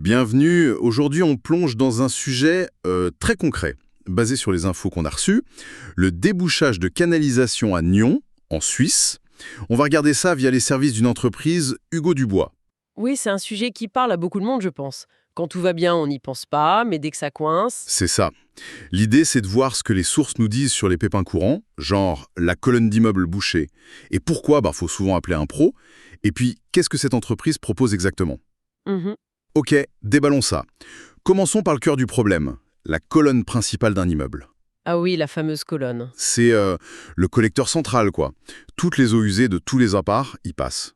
Bienvenue. Aujourd'hui, on plonge dans un sujet très concret, basé sur les infos qu'on a reçues. Le débouchage de canalisation à Nyon, en Suisse. On va regarder ça via les services d'une entreprise, Hugo Dubois. Oui, c'est un sujet qui parle à beaucoup de monde, je pense. Quand tout va bien, on n'y pense pas, mais dès que ça coince... C'est ça. L'idée, c'est de voir ce que les sources nous disent sur les pépins courants, genre la colonne d'immeuble bouchée. Et pourquoi faut souvent appeler un pro. Et puis, qu'est-ce que cette entreprise propose exactement? Mhm. Ok, déballons ça. Commençons par le cœur du problème, la colonne principale d'un immeuble. Ah oui, la fameuse colonne. C'est le collecteur central, quoi. Toutes les eaux usées de tous les apparts y passent.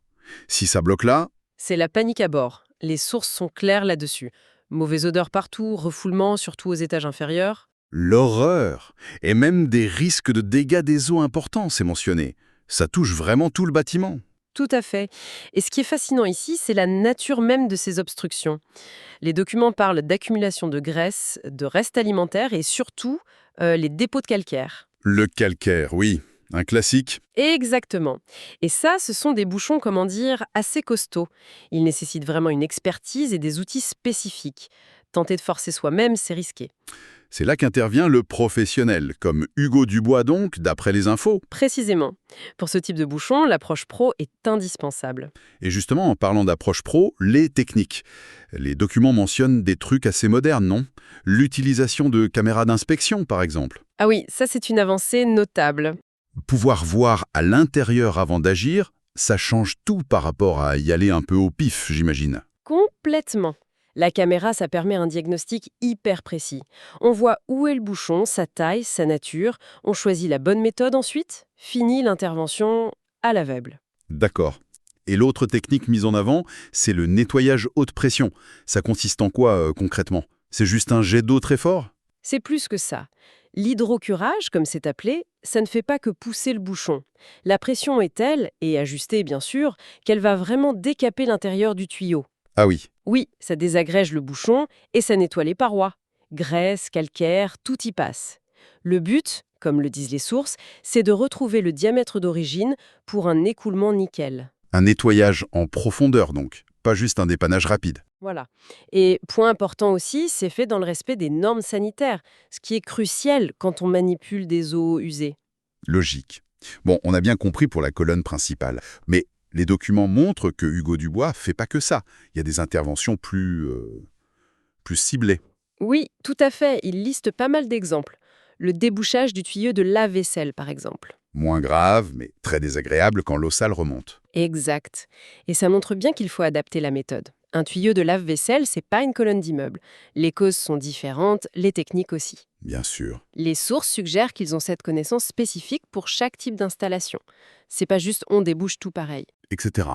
Si ça bloque là, C'est la panique à bord. Les sources sont claires là-dessus. Mauvaise odeur partout, refoulement, surtout aux étages inférieurs. l'horreur. Et même des risques de dégâts des eaux importants, c'est mentionné. Ça touche vraiment tout le bâtiment. Tout à fait. Et ce qui est fascinant ici, c'est la nature même de ces obstructions. Les documents parlent d'accumulation de graisse, de restes alimentaires et surtout les dépôts de calcaire. Le calcaire, oui. Un classique. Exactement. Et ça, ce sont des bouchons, comment dire, assez costauds. Ils nécessitent vraiment une expertise et des outils spécifiques. Tenter de forcer soi-même, c'est risqué. C'est là qu'intervient le professionnel, comme Hugo Dubois donc, d'après les infos. Précisément. Pour ce type de bouchon, l'approche pro est indispensable. Et justement, en parlant d'approche pro, les techniques. Les documents mentionnent des trucs assez modernes, non? L'utilisation de caméras d'inspection, par exemple. Ah oui, ça c'est une avancée notable. Pouvoir voir à l'intérieur avant d'agir, ça change tout par rapport à y aller un peu au pif, j'imagine. Complètement. La caméra, ça permet un diagnostic hyper précis. On voit où est le bouchon, sa taille, sa nature. On choisit la bonne méthode ensuite. Fini l'intervention à l'aveugle. D'accord. Et l'autre technique mise en avant, c'est le nettoyage haute pression. Ça consiste en quoi concrètement? C'est juste un jet d'eau très fort? C'est plus que ça. L'hydrocurage, comme c'est appelé, ça ne fait pas que pousser le bouchon. La pression est telle, et ajustée bien sûr, qu'elle va vraiment décaper l'intérieur du tuyau. Ah oui. Oui, ça désagrège le bouchon et ça nettoie les parois. Graisse, calcaire, tout y passe. Le but, comme le disent les sources, c'est de retrouver le diamètre d'origine pour un écoulement nickel. Un nettoyage en profondeur donc, pas juste un dépannage rapide. Voilà. Et point important aussi, c'est fait dans le respect des normes sanitaires, ce qui est crucial quand on manipule des eaux usées. Logique. Bon, on a bien compris pour la colonne principale, mais les documents montrent que Hugo Dubois fait pas que ça. Il y a des interventions plus ciblées. Oui, tout à fait, il liste pas mal d'exemples. Le débouchage du tuyau de lave-vaisselle, par exemple. Moins grave, mais très désagréable quand l'eau sale remonte. Exact. Et ça montre bien qu'il faut adapter la méthode. Un tuyau de lave-vaisselle, c'est pas une colonne d'immeuble. Les causes sont différentes, les techniques aussi. Bien sûr. Les sources suggèrent qu'ils ont cette connaissance spécifique pour chaque type d'installation. C'est pas juste on débouche tout pareil. Etc.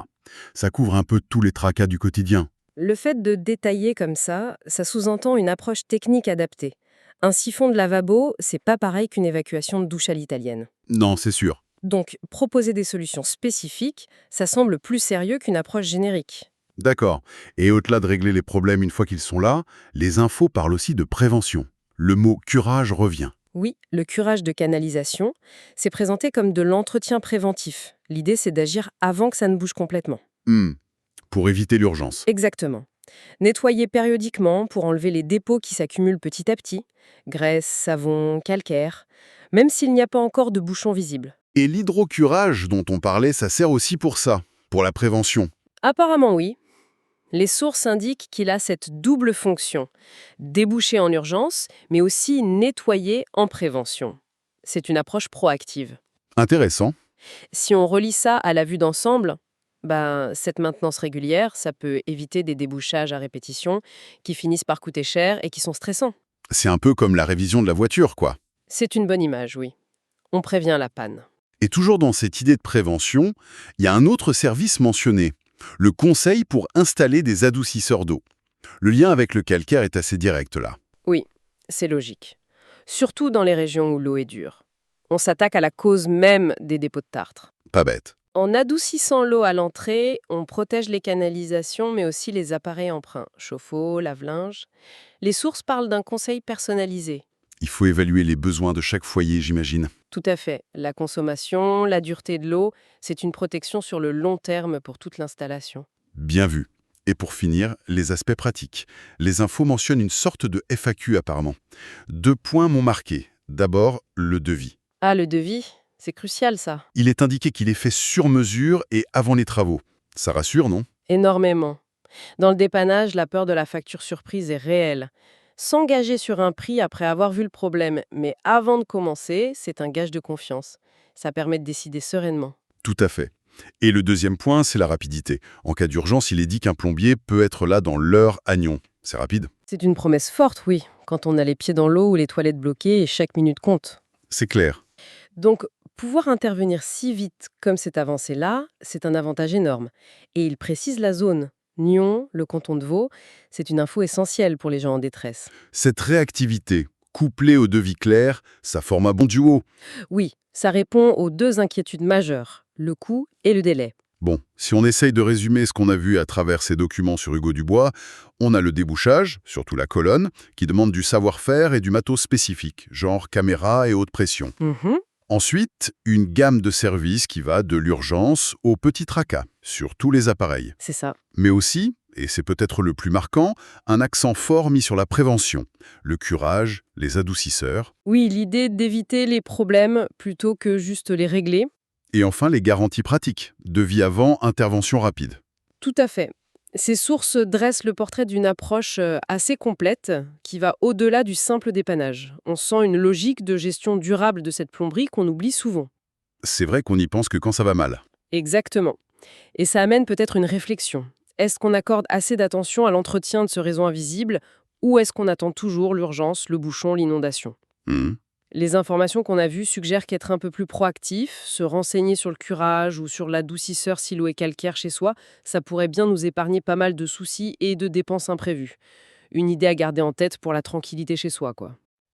Ça couvre un peu tous les tracas du quotidien. Le fait de détailler comme ça sous-entend une approche technique adaptée. Un siphon de lavabo, c'est pas pareil qu'une évacuation de douche à l'italienne. Non, c'est sûr. Donc, proposer des solutions spécifiques, ça semble plus sérieux qu'une approche générique. D'accord. Et au-delà de régler les problèmes une fois qu'ils sont là, les infos parlent aussi de prévention. Le mot curage revient. Oui, le curage de canalisation, c'est présenté comme de l'entretien préventif. L'idée, c'est d'agir avant que ça ne bouge complètement. Pour éviter l'urgence. Exactement. Nettoyer périodiquement pour enlever les dépôts qui s'accumulent petit à petit, graisse, savon, calcaire, même s'il n'y a pas encore de bouchon visible. Et l'hydrocurage dont on parlait, ça sert aussi pour ça, pour la prévention. Apparemment oui. Les sources indiquent qu'il a cette double fonction, déboucher en urgence, mais aussi nettoyer en prévention. C'est une approche proactive. Intéressant. Si on relie ça à la vue d'ensemble, cette maintenance régulière, ça peut éviter des débouchages à répétition qui finissent par coûter cher et qui sont stressants. C'est un peu comme la révision de la voiture, quoi. C'est une bonne image, oui. On prévient la panne. Et toujours dans cette idée de prévention, il y a un autre service mentionné, le conseil pour installer des adoucisseurs d'eau. Le lien avec le calcaire est assez direct là. Oui, c'est logique. Surtout dans les régions où l'eau est dure. On s'attaque à la cause même des dépôts de tartre. Pas bête. En adoucissant l'eau à l'entrée, on protège les canalisations, mais aussi les appareils emprunts, chauffe-eau, lave-linge. Les sources parlent d'un conseil personnalisé. Il faut évaluer les besoins de chaque foyer, j'imagine. Tout à fait. La consommation, la dureté de l'eau, c'est une protection sur le long terme pour toute l'installation. Bien vu. Et pour finir, les aspects pratiques. Les infos mentionnent une sorte de FAQ apparemment. 2 points m'ont marqué. D'abord, le devis. Ah, le devis, c'est crucial ça. Il est indiqué qu'il est fait sur mesure et avant les travaux. Ça rassure, non? Énormément. Dans le dépannage, la peur de la facture surprise est réelle. S'engager sur un prix après avoir vu le problème, mais avant de commencer, c'est un gage de confiance. Ça permet de décider sereinement. Tout à fait. Et le deuxième point, c'est la rapidité. En cas d'urgence, il est dit qu'un plombier peut être là dans l'heure à Nyon. C'est rapide? C'est une promesse forte, oui, quand on a les pieds dans l'eau ou les toilettes bloquées et chaque minute compte. C'est clair. Donc, pouvoir intervenir si vite comme cette avancée-là, c'est un avantage énorme. Et il précise la zone. Nyon, le canton de Vaud, c'est une info essentielle pour les gens en détresse. Cette réactivité, couplée au devis clair, ça forme un bon duo. Oui, ça répond aux deux inquiétudes majeures, le coût et le délai. Bon, si on essaye de résumer ce qu'on a vu à travers ces documents sur Hugo Dubois, on a le débouchage, surtout la colonne, qui demande du savoir-faire et du matos spécifique, genre caméra et haute pression. Mhm, Ensuite, une gamme de services qui va de l'urgence au petit tracas, sur tous les appareils. c'est ça. Mais aussi, et c'est peut-être le plus marquant, un accent fort mis sur la prévention, le curage, les adoucisseurs, Oui, l'idée d'éviter les problèmes plutôt que juste les régler. et enfin les garanties pratiques, devis avant, intervention rapide. Tout à fait. Ces sources dressent le portrait d'une approche assez complète qui va au-delà du simple dépannage. On sent une logique de gestion durable de cette plomberie qu'on oublie souvent. C'est vrai qu'on n'y pense que quand ça va mal. Exactement. Et ça amène peut-être une réflexion. Est-ce qu'on accorde assez d'attention à l'entretien de ce réseau invisible ou est-ce qu'on attend toujours l'urgence, le bouchon, l'inondation? Mhm. Les informations qu'on a vues suggèrent qu'être un peu plus proactif, se renseigner sur le curage ou sur l'adoucisseur silo et calcaire chez soi, ça pourrait bien nous épargner pas mal de soucis et de dépenses imprévues. Une idée à garder en tête pour la tranquillité chez soi, quoi.